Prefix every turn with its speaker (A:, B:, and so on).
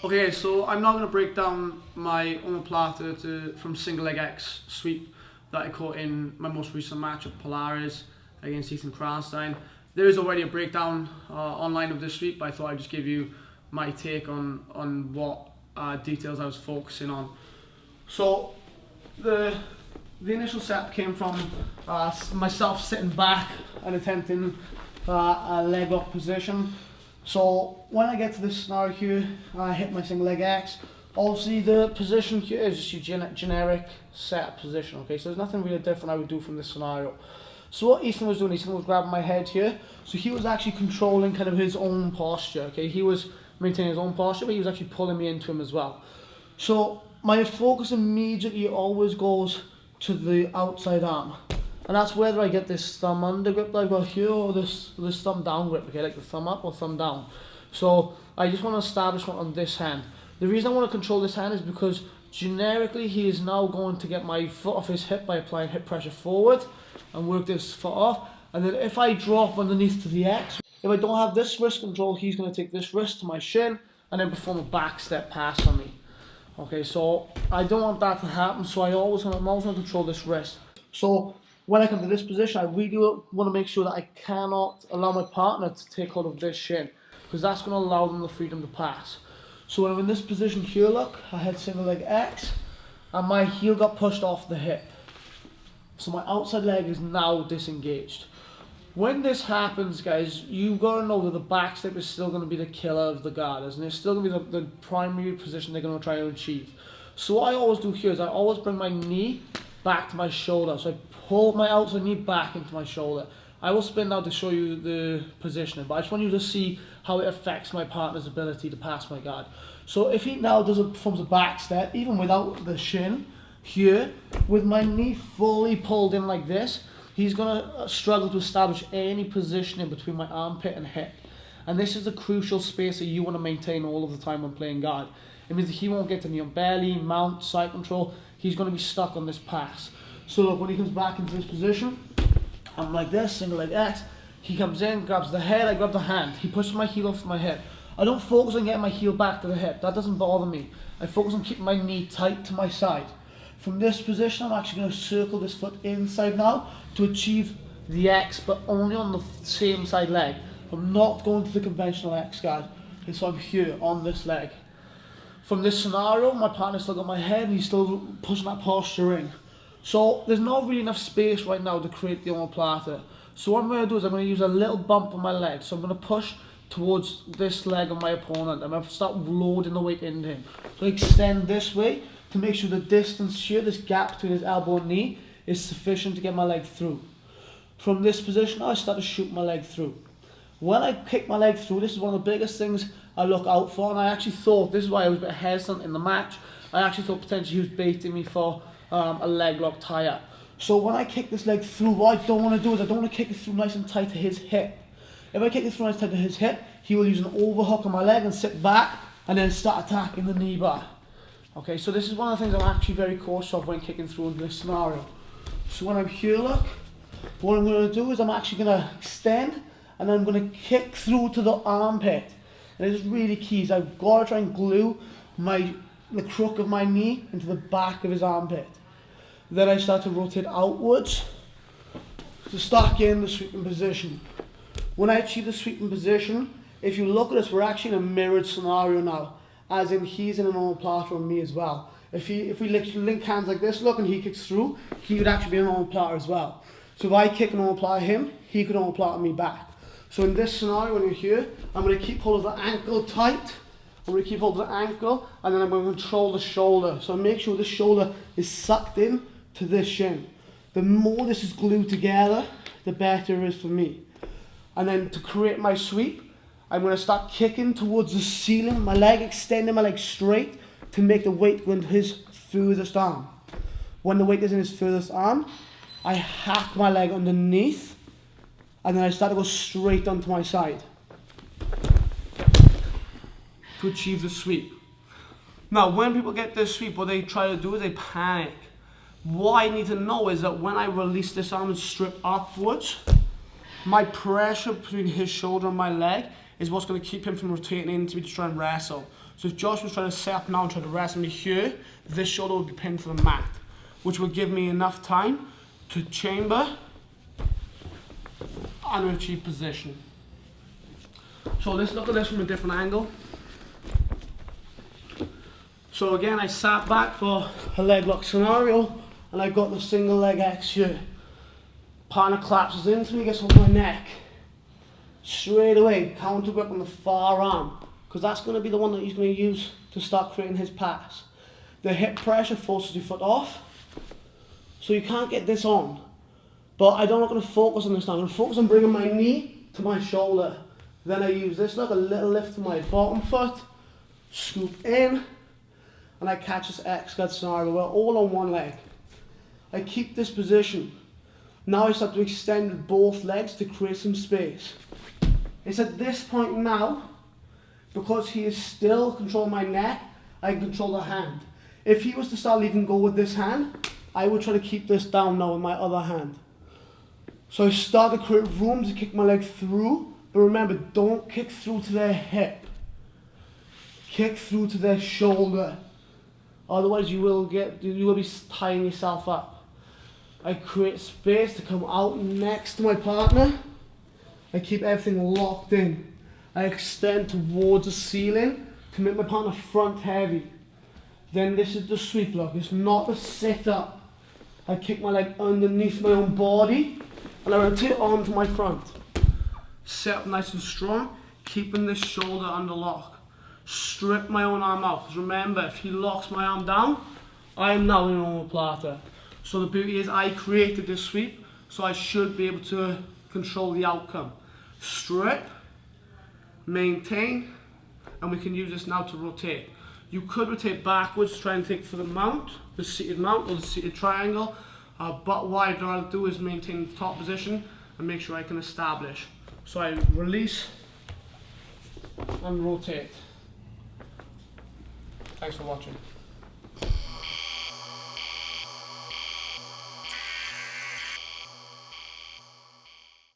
A: Okay, so I'm now going to break down my Omoplata from single leg X sweep that I caught in my most recent match at Polaris against Ethan Kronstein. There is already a breakdown online of this sweep, but I thought I'd just give you my take on what details I was focusing on. So the initial setup came from myself sitting back and attempting a leg lock position. So when I get to this scenario here, I hit my single leg X. Obviously the position here is just your generic setup position, okay? So there's nothing really different I would do from this scenario. So what Ethan was doing, Ethan was grabbing my head here. So he was actually controlling kind of his own posture, okay? He was maintaining his own posture, but he was actually pulling me into him as well. So my focus immediately always goes to the outside arm. And that's whether I get this thumb under grip like I've got here or this thumb down grip, okay, like the thumb up or thumb down. So I just want to establish one on this hand. The reason I want to control this hand is because generically he is now going to get my foot off his hip by applying hip pressure forward and work this foot off. And then if I drop underneath to the X, if I don't have this wrist control, he's going to take this wrist to my shin and then perform a back step pass on me. Okay, so I don't want that to happen, so I'm always going to control this wrist. So when I come to this position, I really want to make sure that I cannot allow my partner to take hold of this shin, because that's going to allow them the freedom to pass. So when I'm in this position here, look, I had single leg X, and my heel got pushed off the hip. So my outside leg is now disengaged. When this happens, guys, you've got to know that the back step is still going to be the killer of the guard, and it's still going to be the primary position they're going to try to achieve. So what I always do here is I always bring my knee back to my shoulder. So I pull my outside knee back into my shoulder. I will spin now to show you the positioning, but I just want you to see how it affects my partner's ability to pass my guard. So if he now performs a back step, even without the shin here, with my knee fully pulled in like this, he's going to struggle to establish any positioning between my armpit and hip. And this is the crucial space that you want to maintain all of the time when playing guard. It means that he won't get to knee on belly, mount, side control. He's going to be stuck on this pass. So look, when he comes back into this position, I'm like this, single leg X. He comes in, grabs the head, I grab the hand. He pushes my heel off my hip. I don't focus on getting my heel back to the hip. That doesn't bother me. I focus on keeping my knee tight to my side. From this position, I'm actually going to circle this foot inside now to achieve the X, but only on the same side leg. I'm not going to the conventional X guard. Okay, so I'm here on this leg. From this scenario, my partner's still got my head and he's still pushing that posture in. So there's not really enough space right now to create the omoplata. So what I'm going to do is I'm going to use a little bump on my leg. So I'm going to push towards this leg of my opponent. I'm going to start loading the weight into him. So I extend this way to make sure the distance here, this gap between his elbow and knee, is sufficient to get my leg through. From this position, I start to shoot my leg through. When I kick my leg through, this is one of the biggest things I look out for, and I actually thought, this is why I was a bit hesitant in the match, I actually thought potentially he was baiting me for a leg lock tie-up. So when I kick this leg through, what I don't want to do is I don't want to kick it through nice and tight to his hip. If I kick it through nice and tight to his hip, he will use an overhook on my leg and sit back and then start attacking the knee bar. Okay, so this is one of the things I'm actually very cautious of when kicking through in this scenario. So when I'm here, look, what I'm going to do is I'm actually going to extend and then I'm going to kick through to the armpit. And it's really key, so I've got to try and glue the crook of my knee into the back of his armpit. Then I start to rotate outwards to start getting the sweeping position. When I achieve the sweeping position, if you look at us, we're actually in a mirrored scenario now, as in he's in an omoplata on me as well. If we link hands like this, look, and he kicks through, he would actually be an omoplata as well. So if I kick and omoplata him, he could omoplata me back. So in this scenario, when you're here, I'm going to keep hold of the ankle tight. I'm going to keep hold of the ankle, and then I'm going to control the shoulder. So make sure the shoulder is sucked in to this shin. The more this is glued together, the better it is for me. And then to create my sweep, I'm going to start kicking towards the ceiling, my leg, extending my leg straight to make the weight go into his furthest arm. When the weight is in his furthest arm, I hack my leg underneath, and then I start to go straight onto my side to achieve the sweep. Now, when people get this sweep, what they try to do is they panic. What I need to know is that when I release this arm and strip upwards, my pressure between his shoulder and my leg is what's going to keep him from rotating into me to try and wrestle. So if Josh was trying to set up now and try to rest me here, this shoulder would be pinned to the mat, which will give me enough time to chamber and achieve position. So let's look at this from a different angle. So again, I sat back for a leg lock scenario, and I got the single leg X here. Partner collapses into me, gets on my neck. Straight away, counter grip on the far arm, because that's going to be the one that he's going to use to start creating his pass. The hip pressure forces your foot off, so you can't get this on. But I'm not going to focus on this now. I'm going to focus on bringing my knee to my shoulder. Then I use this, look, a little lift to my bottom foot, scoop in, and I catch this X-guard scenario. We're all on one leg. I keep this position. Now I start to extend with both legs to create some space. It's at this point now, because he is still controlling my neck, I can control the hand. If he was to start leaving go with this hand, I would try to keep this down now with my other hand. So I start to create room to kick my leg through, but remember, don't kick through to their hip. Kick through to their shoulder. Otherwise you will be tying yourself up. I create space to come out next to my partner. I keep everything locked in. I extend towards the ceiling to make my partner front heavy. Then this is the sweep lock. It's not a sit up. I kick my leg underneath my own body and I rotate onto my front. Set up nice and strong, keeping this shoulder under lock. Strip my own arm out, because remember, if he locks my arm down, I am now in omoplata. So the beauty is I created this sweep, so I should be able to control the outcome. Strip, maintain, and we can use this now to rotate. You could rotate backwards to try and take for the mount, the seated mount or the seated triangle, but what I'd rather do is maintain the top position and make sure I can establish. So I release and rotate. Thanks for watching.